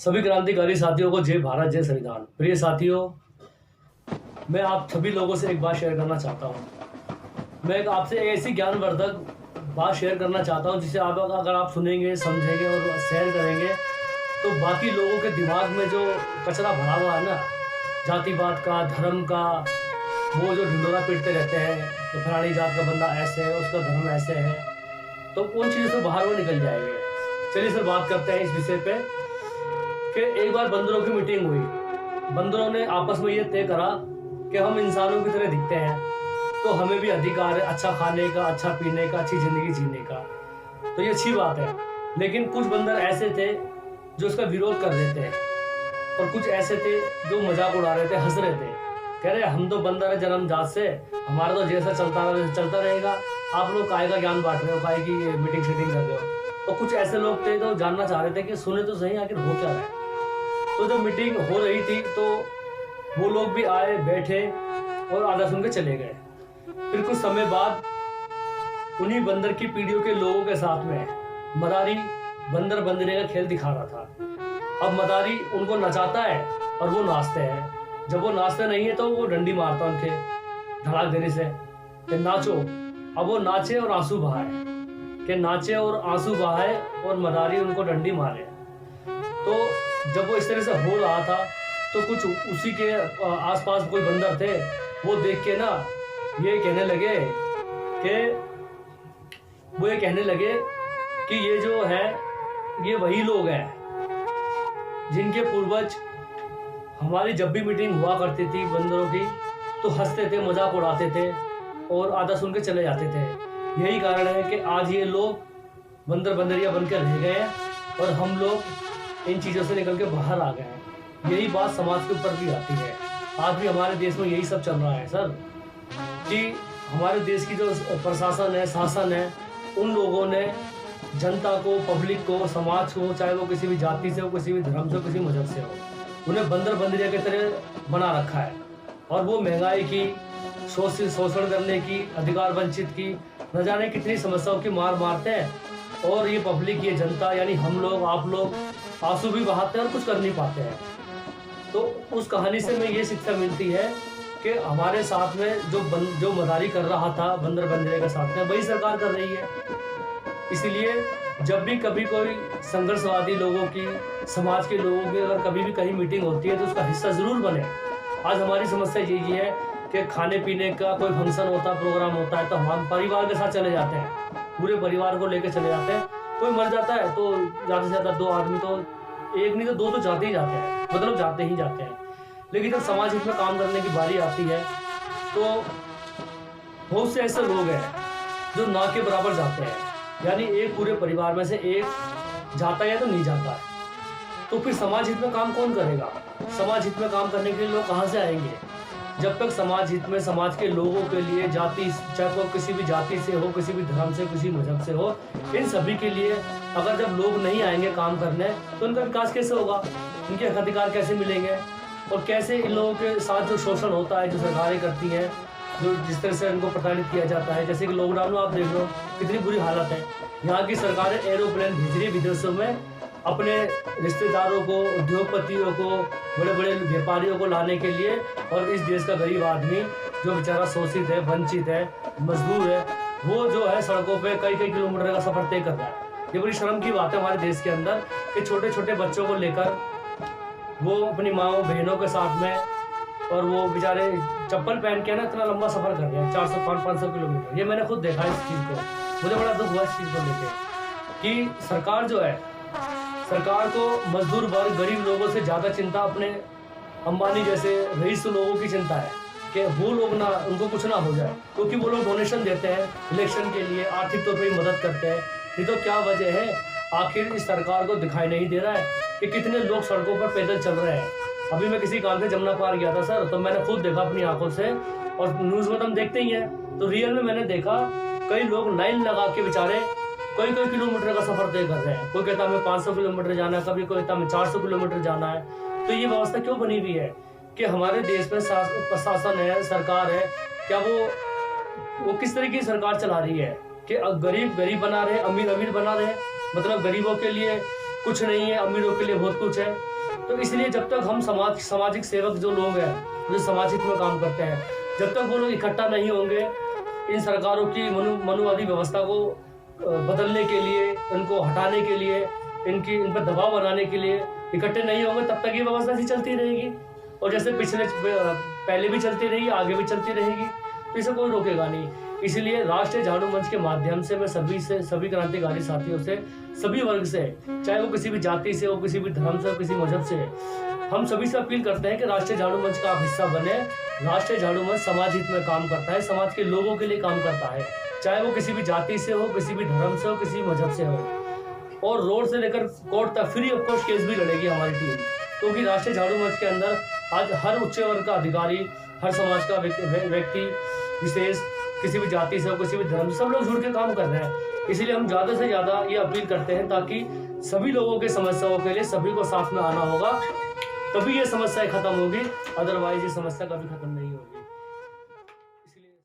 सभी क्रांतिकारी साथियों को जय भारत जय संविधान। प्रिय साथियों, मैं आप सभी लोगों से एक बात शेयर करना चाहता हूँ। मैं आपसे ऐसी ज्ञानवर्धक बात शेयर करना चाहता हूँ जिसे आप अगर आप सुनेंगे, समझेंगे और शेयर करेंगे तो बाकी लोगों के दिमाग में जो कचरा भरा हुआ है ना, जातिवाद का, धर्म का, वो जो ढिंडोरा पीटते रहते हैं कि फलानी जात का बंदा ऐसे है, उसका धर्म ऐसे है, तो उन चीज़ों से बाहर वो निकल जाएंगे। चलिए सर, बात करते हैं इस विषय पे कि एक बार बंदरों की मीटिंग हुई। बंदरों ने आपस में ये तय करा कि हम इंसानों की तरह दिखते हैं तो हमें भी अधिकार है अच्छा खाने का, अच्छा पीने का, अच्छी ज़िंदगी जीने का। तो ये अच्छी बात है, लेकिन कुछ बंदर ऐसे थे जो उसका विरोध कर रहे थे और कुछ ऐसे थे जो मजाक उड़ा रहे थे, हंस रहे थे, कह रहे हम तो बंदर है जन्मजात से, हमारा तो जैसा चलता रहेगा, आप लोग काय का ज्ञान बांट रहे हो, काय की मीटिंग शीटिंग कर रहे हो। और कुछ ऐसे लोग थे जो जानना चाह रहे थे कि सुने तो सही आखिर हो क्या रहा है। तो जब मीटिंग हो रही थी तो वो लोग भी आए, बैठे और आधा सुन के चले गए। फिर कुछ समय बाद उन्हीं बंदर की पीढ़ियों के लोगों के साथ में मदारी बंदर बंदरे का खेल दिखा रहा था। अब मदारी उनको नचाता है और वो नाचते हैं। जब वो नाचते नहीं है तो वो डंडी मारता उनके धड़ाक देने से कि नाचो। अब वो नाचे और आंसू बहाए, कि नाचे और आंसू बहाए और मदारी उनको डंडी मारे। तो जब वो इस तरह से हो रहा था तो कुछ उसी के आसपास कोई बंदर थे, वो देख के ना ये कहने लगे कि ये जो है ये वही लोग हैं जिनके पूर्वज हमारी जब भी मीटिंग हुआ करती थी बंदरों की तो हंसते थे, मजाक उड़ाते थे और आधा सुन के चले जाते थे। यही कारण है कि आज ये लोग बंदर बंदरिया बनकर रह गए हैं और हम लोग इन चीज़ों से निकल के बाहर आ गए हैं। यही बात समाज के ऊपर भी आती है। आज भी हमारे देश में यही सब चल रहा है सर, कि हमारे देश की जो प्रशासन है, शासन है, उन लोगों ने जनता को, पब्लिक को, समाज को, चाहे वो किसी भी जाति से हो, किसी भी धर्म से हो, किसी मजहब से हो, उन्हें बंदर बंदरिया की तरह बना रखा है। और वो महंगाई की, शोषण करने की, अधिकार वंचित की, न जाने कितनी समस्याओं की मार मारते हैं। और ये पब्लिक, ये जनता यानी हम लोग, आप लोग आंसू भी बहाते हैं और कुछ कर नहीं पाते हैं। तो उस कहानी से हमें ये शिक्षा मिलती है कि हमारे साथ में जो मदारी कर रहा था बंदर बंदरे के साथ में, वही सरकार कर रही है। इसीलिए जब भी कभी कोई संघर्षवादी लोगों की, समाज के लोगों की अगर कभी भी कहीं मीटिंग होती है तो उसका हिस्सा जरूर बने। आज हमारी समस्या यही है कि खाने पीने का कोई फंक्शन होता, प्रोग्राम होता है तो हम परिवार के साथ चले जाते हैं, पूरे परिवार को लेकर चले जाते हैं। कोई मर जाता है तो ज़्यादा से ज़्यादा 2 आदमी, तो एक नहीं तो 2 तो जाते ही जाते हैं, मतलब जाते ही जाते हैं। लेकिन जब समाज हित में काम करने की बारी आती है तो बहुत से ऐसे लोग हैं जो ना के बराबर जाते हैं, यानी एक पूरे परिवार में से एक जाता है तो नहीं जाता है। तो फिर समाज हित में काम कौन करेगा? समाज हित में काम करने के लिए लोग कहाँ से आएंगे? जब तक समाज हित में समाज के लोगों के लिए, जाति, चाहे वो किसी भी जाति से हो, किसी भी धर्म से, किसी मजहब से हो, इन सभी के लिए अगर जब लोग नहीं आएंगे काम करने तो उनका विकास कैसे होगा? उनके अधिकार कैसे मिलेंगे? और कैसे इन लोगों के साथ जो शोषण होता है, जो सरकारें करती हैं, जो जिस तरह से इनको प्रताड़ित किया जाता है, जैसे कि लॉकडाउन में आप देख लो कितनी बुरी हालत है। यहाँ की सरकारें एरोप्लेन भेज रही है विदेशों में अपने रिश्तेदारों को, उद्योगपतियों को, बड़े बड़े व्यापारियों को लाने के लिए, और इस देश का गरीब आदमी जो बेचारा शोषित है, वंचित है, मजदूर है, वो जो है सड़कों पे कई कई किलोमीटर का सफर तय कर रहा है। ये बड़ी शर्म की बात है हमारे देश के अंदर कि छोटे छोटे बच्चों को लेकर वो अपनी माँओं बहनों के साथ में, और वो बेचारे चप्पल पहन के ना इतना लंबा सफर कर रहे हैं, 400-500 किलोमीटर। ये मैंने खुद देखा इस चीज़ को, मुझे बड़ा दुख हुआ इस चीज़ को लेकर कि सरकार जो है, सरकार को मजदूर वर्ग, गरीब लोगों से ज़्यादा चिंता अपने अंबानी जैसे रईस लोगों की चिंता है कि वो लोग ना, उनको कुछ ना हो जाए, क्योंकि वो लोग डोनेशन देते हैं इलेक्शन के लिए, आर्थिक तौर पर मदद करते हैं। नहीं तो क्या वजह है? आखिर इस सरकार को दिखाई नहीं दे रहा है कि कितने लोग सड़कों पर पैदल चल रहे हैं। अभी मैं किसी काम से जमुना पार गया था सर, तो मैंने खुद देखा अपनी आंखों से, और न्यूज़ में तो हम देखते ही हैं, तो रियल में मैंने देखा कई लोग लाइन लगा के बेचारे कई कई किलोमीटर का सफर तय कर रहे हैं। कोई कहता हमें 500 किलोमीटर जाना है, कभी कोई कहता हमें 400 किलोमीटर जाना है। तो ये व्यवस्था क्यों बनी हुई है कि हमारे देश में प्रशासन है, सरकार है, क्या वो किस तरह की सरकार चला रही है कि गरीब गरीब बना रहे, अमीर अमीर बना रहे, मतलब गरीबों के लिए कुछ नहीं है, अमीरों के लिए बहुत कुछ है। तो इसलिए जब तक हम सामाजिक सेवक जो लोग हैं, जो समाज हित में काम करते हैं, जब तक वो लोग इकट्ठा नहीं होंगे इन सरकारों की मनुवादी व्यवस्था को बदलने के लिए, उनको हटाने के लिए, इन पर दबाव बनाने के लिए इकट्ठे नहीं होंगे, तब तक ये व्यवस्था ऐसी चलती रहेगी। और जैसे पहले भी चलती रही, आगे भी चलती रहेगी, तो इसे कोई रोकेगा नहीं। इसलिए राष्ट्रीय झाड़ू मंच के माध्यम से मैं सभी क्रांतिकारी साथियों से, सभी वर्ग से, चाहे वो किसी भी जाति से हो, किसी भी धर्म से हो, किसी मजहब से, हम सभी से अपील करते हैं कि राष्ट्रीय झाड़ू मंच का आप हिस्सा बने। राष्ट्रीय झाड़ू मंच समाज हित में काम करता है, समाज के लोगों के लिए काम करता है, चाहे वो किसी भी जाति से हो, किसी भी धर्म से हो, किसी भी मजहब से हो। और रोड से लेकर कोर्ट तक फ्री ऑफ कॉस्ट केस भी लड़ेगी हमारी टीम, क्योंकि राष्ट्रीय झाड़ू मंच के अंदर आज हर उच्च वर्ग का अधिकारी, हर समाज का व्यक्ति विशेष, किसी भी जाति से हो, किसी भी धर्म से, सब लोग जुड़ के काम कर रहे हैं। इसलिए हम ज़्यादा से ज़्यादा ये अपील करते हैं ताकि सभी लोगों के समस्याओं के लिए सभी को साथ में आना होगा, तभी ये समस्याएं खत्म होगी, अदरवाइज ये समस्या कभी खत्म नहीं होगी।